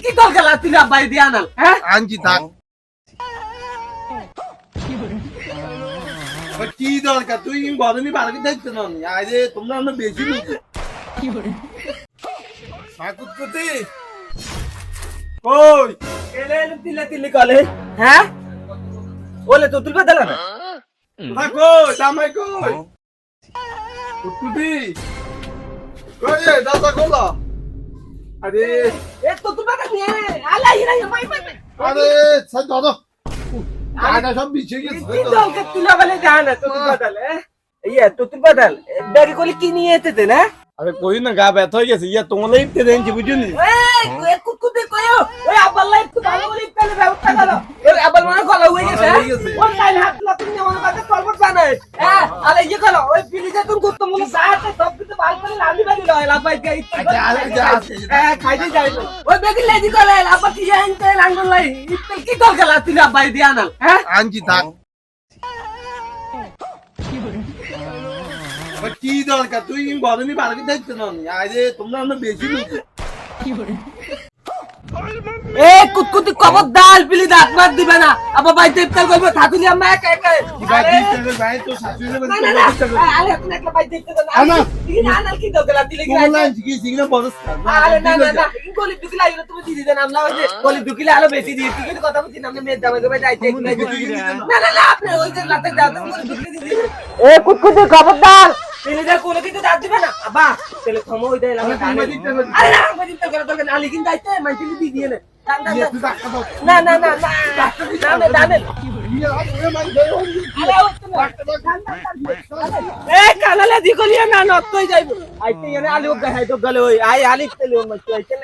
কি দরকার তুই আব্বাই দিয়া আনাল হ্যাঁ আনছি থাক কি দরকার তুই গরমই বাড়াকে দেখতে না আরে তোমরা আমরা বেশি কুতকুতি কই এলে তিলে তিলে কলে হ্যাঁ ওলে তো তুলবা দিলা না কোথায় কই জামাই কই কুতকুতি কই রে দাদা কোলা আরে এ তো তুলবা নিয়ে আলাই নাই ভাই ভাই আরে সাই দাদা আরে সব বিছে গেছে কি দরকার তুলা বলে জানা তো তুলবা দিলে ইয়া তো তুলবা দিল ব্যাগে কলি কি নিয়ে এতেতে না আরে কই না গা ব্যথা হয়ে গেছে ইয়া তোমরা ইতে দেনছি বুঝুনি এই কুকুতে কইও ওই আব্বাল্লা একটু ভালো করে ইফতারের ব্যবস্থা করো ওই আব্বাল মানে গলা হয়ে গেছে ওই টাইল হাত লা তুমি আমার কাছে কলবট বানাই হ্যাঁ আরে ইয়ে করো ওই ফ্রিজে তুমি করতে মনে সাথে সব কিছু বাল করে লালি বালি লয় লাভাই কে হ্যাঁ খাইতে যাই ওই বেগি লেজি করে আব্বা কি জানতে লাঙ্গল লাই ইফতার কি দরকার তুই আব্বাই দিয়া আনাল হ্যাঁ আনছি থাক কি দরকার তুই গরমই বাড়াকে দেখতে না আরে তোমরা আমরা বেশি এ কুতকুতি কবর ডাল পিলি দাঁত মার দিবে না আবার বাইতে ইফতার করবে থাকুলি আমরা একা একা ভাই দিতে ভাই তো শাশুড়ি না না না আরে আপনি একলা বাইতে ইফতার না না না কি দরকার দিলে কি বললাম কি সিগনা বড় আরে না না না গলি দুকিলা আইলো তুমি দিদি দেন আমরা ওই যে গলি দুকিলা আলো বেশি দিয়ে কি কথা বলছি না আমরা মেয়ে দামে দামে যাইতে না না না আপনি ওই যে লাতে দাও গলি দুকিলা দিদি এ কুতকুতি কবর ডাল পিলি দা কোলে কিন্তু দাঁত দিবে না আবা তাহলে ক্ষমা হই দেয় আমরা আরে না আমি দিতে করে তোকে নালি কিন্তু যাইতে মাইতে দি দিয়ে নে না না না না দামে এ কানালে দি গলিয়া না নতই যাইবো আইতে এনে আলু গাহাই তো গলে ওই আই আলিক তেলে ওই মাইতে আইতে